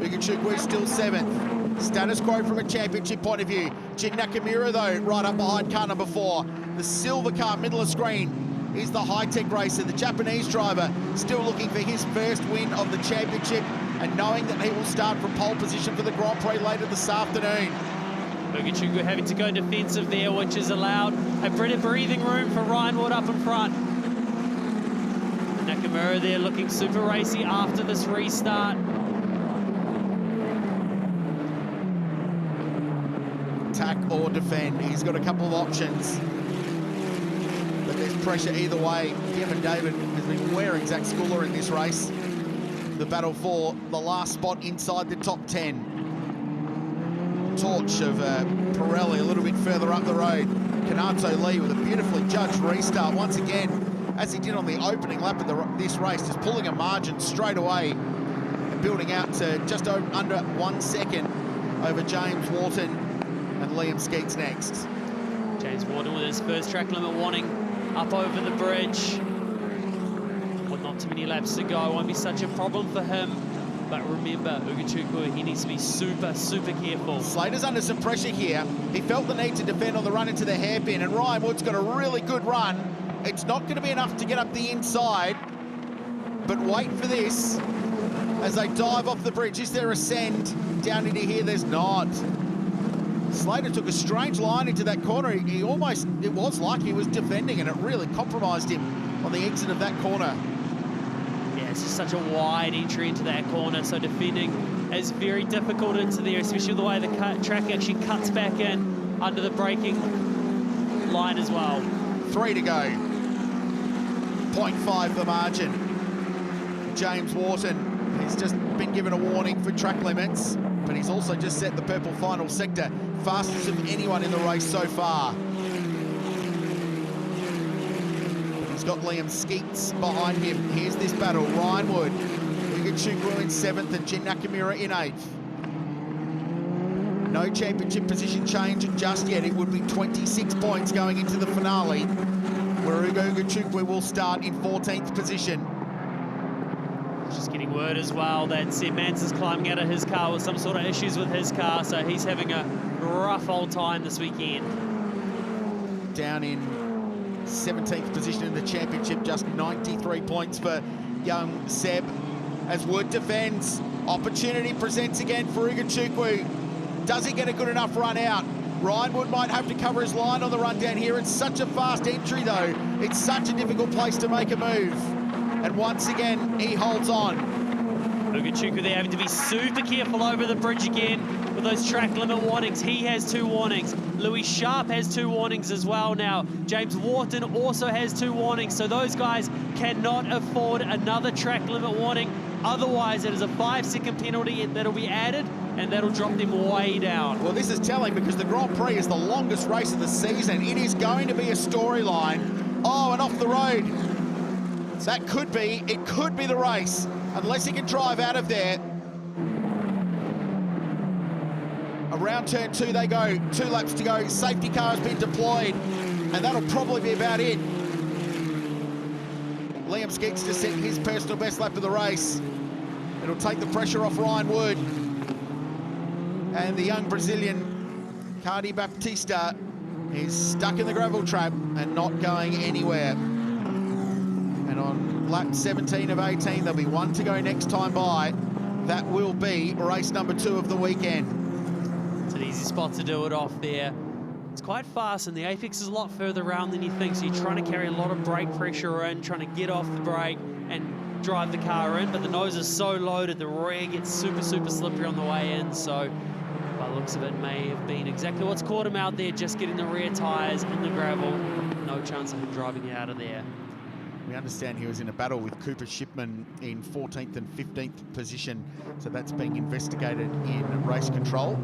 Ugachukwu still seventh. Status quo from a championship point of view. Jin Nakamura, though, right up behind car number 4. The silver car, middle of screen, is the high-tech racer, the Japanese driver, still looking for his first win of the championship and knowing that he will start from pole position for the Grand Prix later this afternoon. Ugachukwu having to go defensive there, which has allowed a bit of breathing room for Ryan Wood up in front. Nakamura there looking super racy after this restart. Attack or defend, he's got a couple of options. But there's pressure either way. Kevin David has been wearing Zach Schooler in this race. The battle for the last spot inside the top 10. Torch of Pirelli a little bit further up the road. Kanato Lee with a beautifully judged restart once again, as he did on the opening lap of this race, just pulling a margin straight away and building out to just under 1 second over James Wharton and Liam Skeets next. James Wharton with his first track limit warning up over the bridge. With not too many laps to go, won't be such a problem for him. But remember, Ugachukwu, he needs to be super careful. Slater's under some pressure here. He felt the need to defend on the run into the hairpin, and Ryan Wood's got a really good run. It's not going to be enough to get up the inside, but wait for this as they dive off the bridge. Is there a send down into here? There's not. Slater took a strange line into that corner. He almost, it was like he was defending, and it really compromised him on the exit of that corner. Yeah, it's just such a wide entry into that corner, so defending is very difficult into there, especially the way the track actually cuts back in under the braking line as well. 3 to go. 0.5 the margin. James Wharton, he's just been given a warning for track limits, but he's also just set the purple final sector, fastest of anyone in the race so far. He's got Liam Skeets behind him. Here's this battle. Ryan Wood, Ugachukwu in 7th and Jin Nakamura in 8th. No championship position change just yet. It would be 26 points going into the finale, where Ugachukwu will start in 14th position. Just getting word as well that Seb Mans is climbing out of his car with some sort of issues with his car, so he's having a rough old time this weekend. Down in 17th position in the championship, just 93 points for young Seb. As Wood defends, opportunity presents again for Ugachukwu. Does he get a good enough run out? Ryan Wood might have to cover his line on the run down here. It's such a fast entry though. It's such a difficult place to make a move. And once again, he holds on. Ugachukwu there having to be super careful over the bridge again with those track limit warnings. He has 2 warnings. Louis Sharp has 2 warnings as well now. James Wharton also has 2 warnings. So those guys cannot afford another track limit warning. Otherwise, it is a 5-second penalty that'll be added, and that'll drop them way down. Well, this is telling because the Grand Prix is the longest race of the season. It is going to be a storyline. Oh, and off the road. That could be, it could be the race, unless he can drive out of there. Around turn 2 they go, 2 laps to go. Safety car has been deployed, and that'll probably be about it. Liam Skeets to set his personal best lap of the race. It'll take the pressure off Ryan Wood. And the young Brazilian, Cardi Baptista, is stuck in the gravel trap and not going anywhere. And on lap 17 of 18, there'll be 1 to go next time by. That will be race number 2 of the weekend. It's an easy spot to do it off there. It's quite fast, and the apex is a lot further around than you think, so you're trying to carry a lot of brake pressure in, trying to get off the brake and drive the car in, but the nose is so loaded, the rear gets super, super slippery on the way in, so by the looks of it, may have been exactly what's caught him out there, just getting the rear tyres in the gravel. No chance of him driving out of there. We understand he was in a battle with Cooper Shipman in 14th and 15th position, so that's being investigated in race control.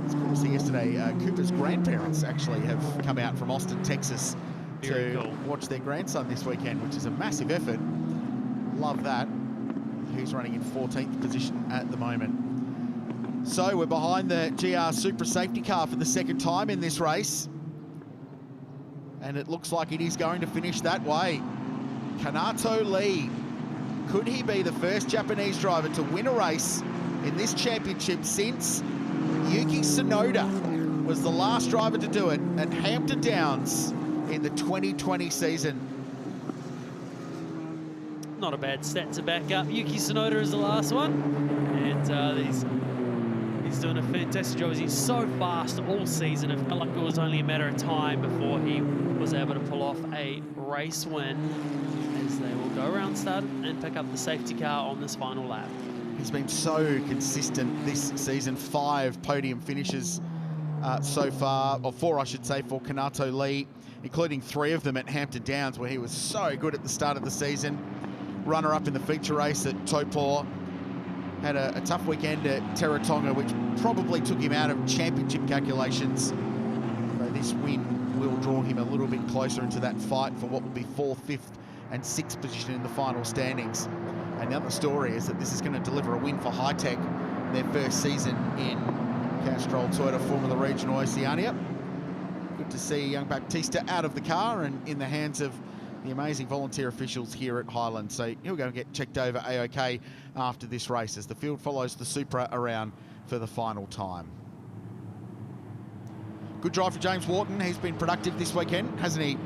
Of course, yesterday, Cooper's grandparents actually have come out from Austin, Texas to watch their grandson this weekend, which is a massive effort. Love that. He's running in 14th position at the moment. So we're behind the GR Supra safety car for the 2nd time in this race. And it looks like it is going to finish that way. Kanato Lee. Could he be the first Japanese driver to win a race in this championship since Yuki Tsunoda was the last driver to do it at Hampton Downs in the 2020 season? Not a bad stat to back up. Yuki Tsunoda is the last one, and he's doing a fantastic job. He's so fast all season. It felt like it was only a matter of time before he was able to pull off a race win, as they will go around start and pick up the safety car on this final lap. He's been so consistent this season. 5 podium finishes so far, or 4 I should say, for Kanato Lee, including 3 of them at Hampton Downs, where he was so good at the start of the season. Runner-up in the feature race at Taupo. Had a tough weekend at Teretonga, which probably took him out of championship calculations. So this win will draw him a little bit closer into that fight for what will be 4th, 5th and 6th position in the final standings. And the other story is that this is going to deliver a win for High Tech in their first season in Castrol Toyota Formula Regional Oceania. Good to see young Baptista out of the car and in the hands of the amazing volunteer officials here at Highlands. So he'll go and get checked over A-OK after this race as the field follows the Supra around for the final time. Good drive for James Wharton. He's been productive this weekend, hasn't he?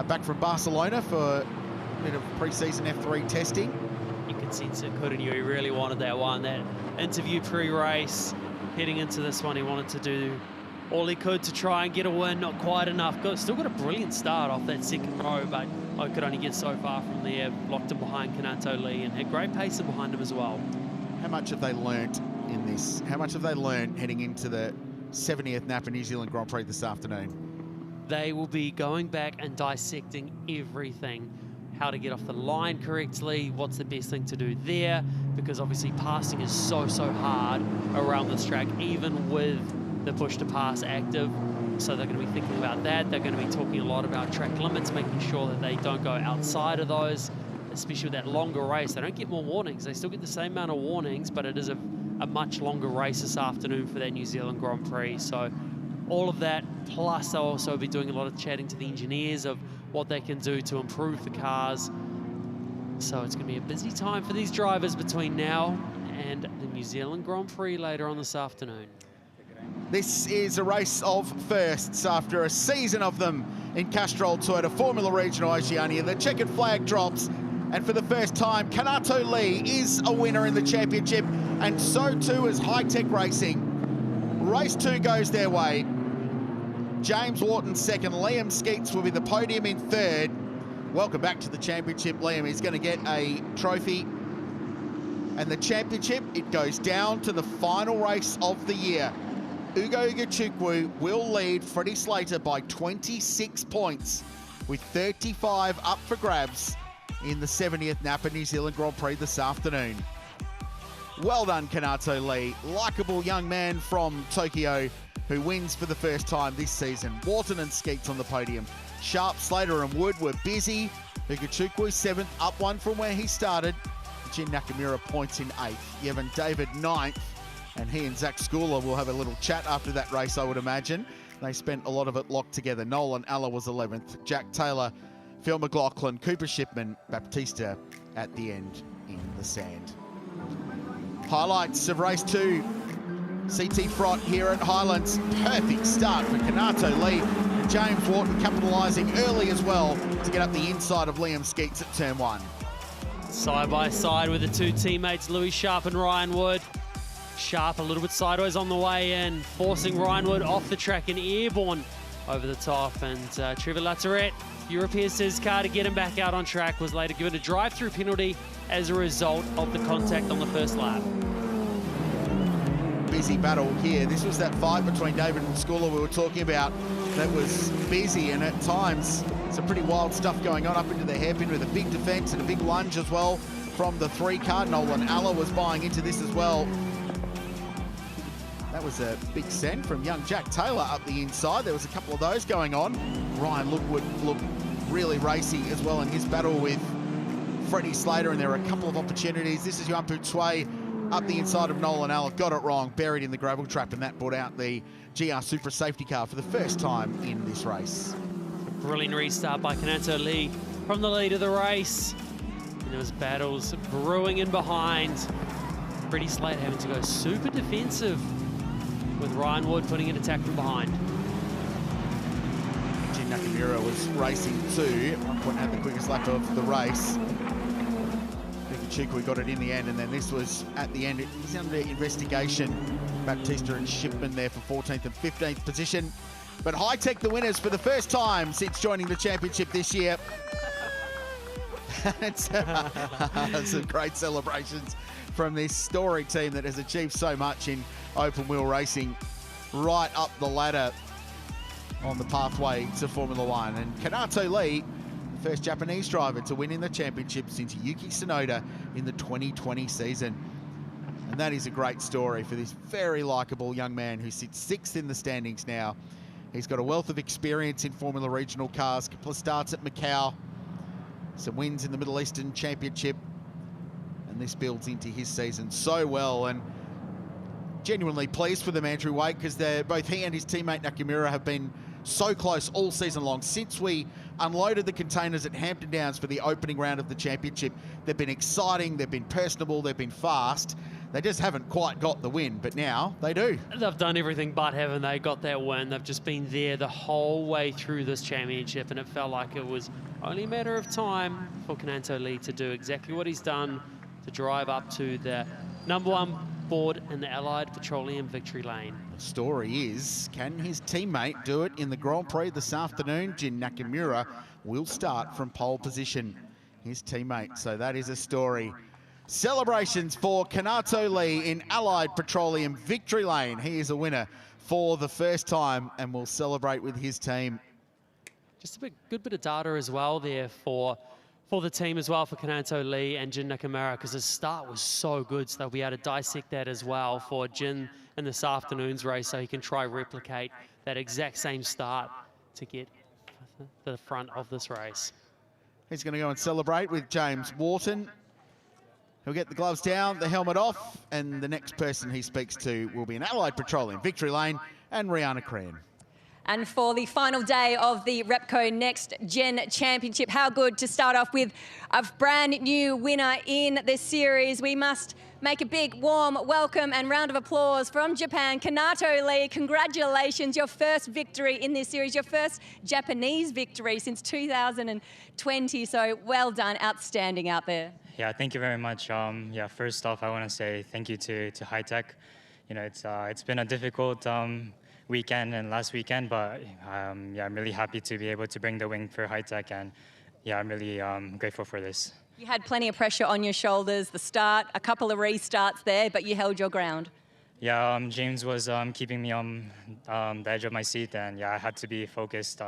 Back from Barcelona for a bit of pre-season F3 testing. You could sense it, couldn't you? He really wanted that one. That interview pre-race, heading into this one, he wanted to do all he could to try and get a win. Not quite enough. Still got a brilliant start off that 2nd row, but I could only get so far from there. Locked him behind Kanato Lee and had great pacing behind him as well. How much have they learnt in this? How much have they learnt heading into the 70th Napa New Zealand Grand Prix this afternoon? They will be going back and dissecting everything. How to get off the line correctly, what's the best thing to do there, because obviously passing is so hard around this track, even with the push to pass active. So they're going to be thinking about that. They're going to be talking a lot about track limits, making sure that they don't go outside of those, especially with that longer race. They don't get more warnings. They still get the same amount of warnings, but it is a much longer race this afternoon for that New Zealand Grand Prix. So all of that, plus they'll also be doing a lot of chatting to the engineers of what they can do to improve the cars. So it's going to be a busy time for these drivers between now and the New Zealand Grand Prix later on this afternoon. This is a race of firsts after a season of them in Castrol Toyota Formula Regional Oceania. The checkered flag drops, and for the first time, Kanato Lee is a winner in the championship, and so too is High Tech Racing. Race 2 goes their way. James Wharton second, Liam Skeets will be the podium in third. Welcome back to the championship, Liam. He's going to get a trophy. And the championship, it goes down to the final race of the year. Ugo Igachukwu will lead Freddie Slater by 26 points, with 35 up for grabs in the 70th Napa New Zealand Grand Prix this afternoon. Well done, Kanato Lee. Likeable young man from Tokyo who wins for the first time this season. Wharton and Skeets on the podium. Sharp, Slater and Wood were busy. Igachukwu 7th, up 1 from where he started. Jin Nakamura points in 8th. Yevon David 9th. And he and Zach Schooler will have a little chat after that race, I would imagine. They spent a lot of it locked together. Nolan Alla was 11th. Jack Taylor, Phil McLaughlin, Cooper Shipman, Baptista at the end in the sand. Highlights of race 2. CTFROT here at Highlands. Perfect start for Kanato Lee. And James Wharton capitalising early as well to get up the inside of Liam Skeets at turn 1. Side by side with the two teammates, Louis Sharp and Ryan Wood. Sharp a little bit sideways on the way in, forcing Ryan Wood off the track and airborne over the top. And Trevor Latourette, European his car to get him back out on track, was later given a drive-through penalty as a result of the contact on the first lap. Busy battle here. This was that fight between David and Schooler we were talking about that was busy, and at times some pretty wild stuff going on up into the hairpin with a big defence and a big lunge as well from the 3 car. Nolan Alla was buying into this as well. That was a big send from young Jack Taylor up the inside. There was a couple of those going on. Ryan Wood looked really racy as well in his battle with Freddie Slater, and there were a couple of opportunities. This is Yuampu Tsui up the inside of Nolan Alla. Got it wrong, buried in the gravel trap, and that brought out the GR Supra safety car for the first time in this race. Brilliant restart by Kanato Lee from the lead of the race. And there was battles brewing in behind. Freddie Slater having to go super defensive, with Ryan Wood putting an attack from behind. Jin Nakamura was racing too. At one point had the quickest lap of the race. Igachukwu got it in the end, and then this was at the end. He's under investigation. Baptista and Shipman there for 14th and 15th position. But High Tech the winners for the first time since joining the championship this year. It's some great celebrations from this storied team that has achieved so much in open wheel racing, right up the ladder on the pathway to Formula One. And Kanato Lee, the first Japanese driver to win in the championship since Yuki Tsunoda in the 2020 season. And that is a great story for this very likeable young man who sits 6th in the standings now. He's got a wealth of experience in Formula Regional cars, a couple of starts at Macau, some wins in the Middle Eastern Championship, and this builds into his season so well. And genuinely pleased for them, Andrew Wake, because both he and his teammate Nakamura have been so close all season long. Since we unloaded the containers at Hampton Downs for the opening round of the championship, they've been exciting, they've been personable, they've been fast. They just haven't quite got the win, but now they do. They've done everything but haven't they got that win. They've just been there the whole way through this championship, and it felt like it was only a matter of time for Kanato Lee to do exactly what he's done, to drive up to the #1 board in the Allied Petroleum victory lane. The story is, can his teammate do it in the Grand Prix this afternoon? Jin Nakamura will start from pole position, his teammate. So that is a story. Celebrations for Kanato Lee in Allied Petroleum victory lane. He is a winner for the first time and will celebrate with his team. Just a good bit of data as well there for the team as well, for Kanato Lee and Jin Nakamura, because his start was so good, so they'll be able to dissect that as well for Jin in this afternoon's race, so he can try replicate that exact same start to get to the front of this race. He's going to go and celebrate with James Wharton. He'll get the gloves down, the helmet off, and the next person he speaks to will be in Allied Petroleum victory lane and Rihanna Cran. And for the final day of the Repco Next Gen Championship, how good to start off with a brand new winner in this series. We must make a big, warm welcome and round of applause from Japan. Kanato Lee, congratulations, your first victory in this series, your first Japanese victory since 2020. So well done, outstanding out there. Yeah, thank you very much. Yeah, first off, I want to say thank you to High Tech. You know, it's been a difficult weekend and last weekend, but yeah, I'm really happy to be able to bring the win for High Tech, and yeah, I'm really grateful for this. You had plenty of pressure on your shoulders, the start, a couple of restarts there, but you held your ground. Yeah, James was keeping me on the edge of my seat, and yeah, I had to be focused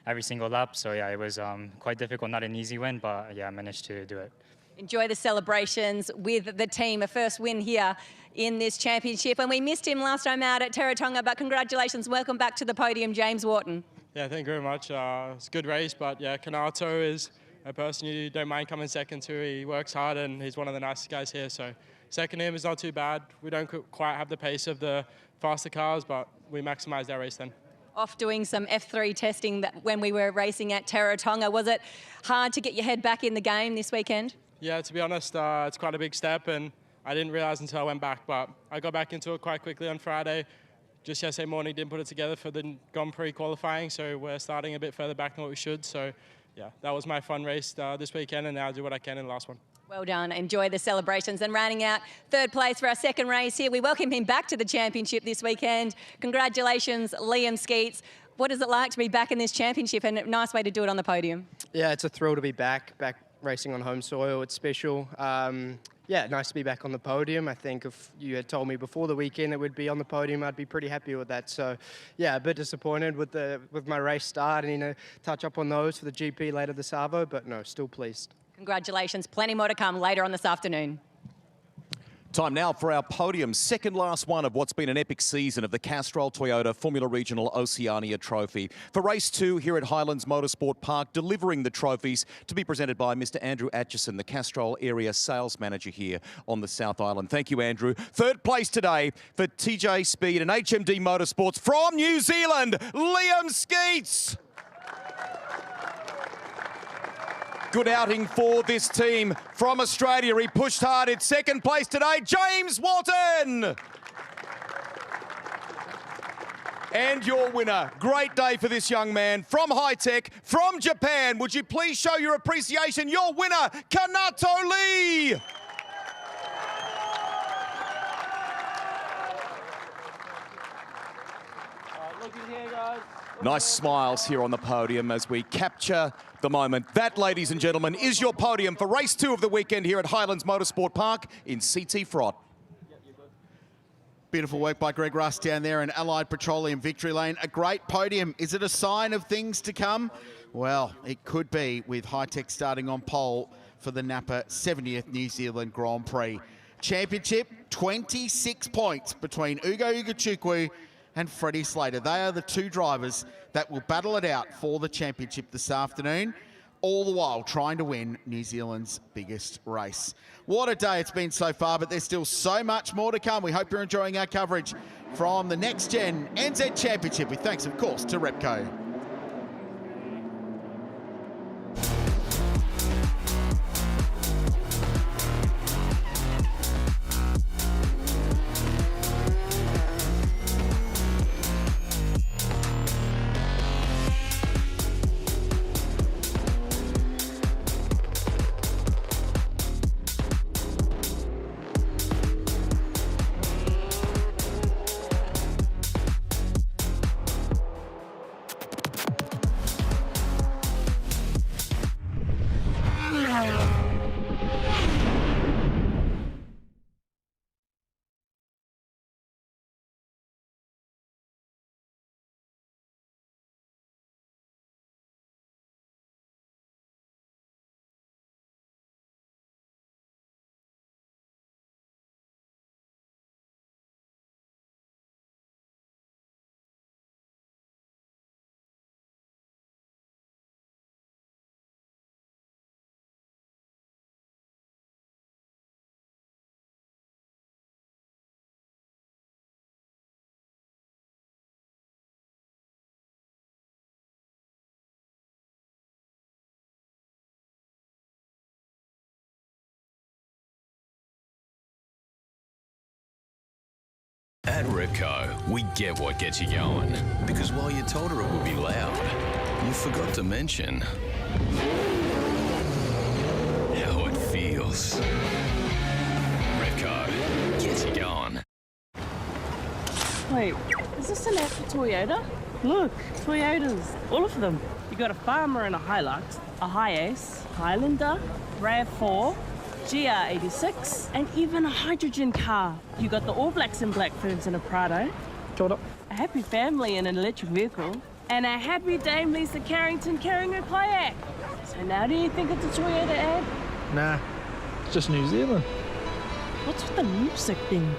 every single lap. So yeah, it was quite difficult, not an easy win, but yeah, I managed to do it. Enjoy the celebrations with the team, a first win here in this championship. And we missed him last time out at Teretonga, but congratulations, welcome back to the podium, James Wharton. Yeah, thank you very much. It's a good race, but yeah, Kanato is a person you don't mind coming second to. He works hard and he's one of the nicest guys here. So second him is not too bad. We don't quite have the pace of the faster cars, but we maximised our race then. Off doing some F3 testing that when we were racing at Teretonga. Was it hard to get your head back in the game this weekend? Yeah, to be honest, it's quite a big step, and I didn't realise until I went back, but I got back into it quite quickly on Friday. Just yesterday morning, didn't put it together for the Grand Prix qualifying, so we're starting a bit further back than what we should. So yeah, that was my fun race this weekend, and now I'll do what I can in the last one. Well done. Enjoy the celebrations. And rounding out third place for our second race here, we welcome him back to the championship this weekend. Congratulations, Liam Skeets. What is it like to be back in this championship, and a nice way to do it on the podium? Yeah, it's a thrill to be back racing on home soil. It's special. Yeah, nice to be back on the podium. I think if you had told me before the weekend it would be on the podium, I'd be pretty happy with that. So yeah, a bit disappointed with my race start, and touch up on those for the GP later this Arvo, but no, still pleased. Congratulations. Plenty more to come later on this afternoon. Time now for our podium, second last one of what's been an epic season of the Castrol Toyota Formula Regional Oceania Trophy. For race 2 here at Highlands Motorsport Park, delivering the trophies to be presented by Mr. Andrew Atchison, the Castrol Area Sales Manager here on the South Island. Thank you, Andrew. Third place today for TJ Speed and HMD Motorsports from New Zealand, Liam Skeets. Good outing for this team from Australia. He pushed hard in second place today, James Wharton. And your winner. Great day for this young man from High Tech, from Japan. Would you please show your appreciation? Your winner, Kanato Lee. Looking here, guys. Nice smiles here on the podium as we capture the moment. That, ladies and gentlemen, is your podium for race 2 of the weekend here at Highlands Motorsport Park in CTFROT. Beautiful work by Greg Russ down there in Allied Petroleum Victory Lane. A great podium. Is it a sign of things to come? Well, it could be, with High Tech starting on pole for the Napa 70th New Zealand Grand Prix. Championship, 26 points between Ugo Ugachukwu and Freddie Slater. They are the two drivers that will battle it out for the championship this afternoon, all the while trying to win New Zealand's biggest race. What a day it's been so far, but there's still so much more to come. We hope you're enjoying our coverage from the Next Gen NZ Championship, with thanks, of course, to Repco. At Repco, we get what gets you going. Because while you told her it would be loud, you forgot to mention how it feels. Repco gets you going. Wait, is this an ad for Toyota? Look, Toyotas, all of them. You got a Farmer and a Hilux, a Hiace, Highlander, RAV4, GR86, and even a hydrogen car. You got the All Blacks and Black Ferns in a Prado. A happy family in an electric vehicle, and a happy Dame Lisa Carrington carrying her kayak. So now do you think it's a Toyota ad? Nah, it's just New Zealand. What's with the music then?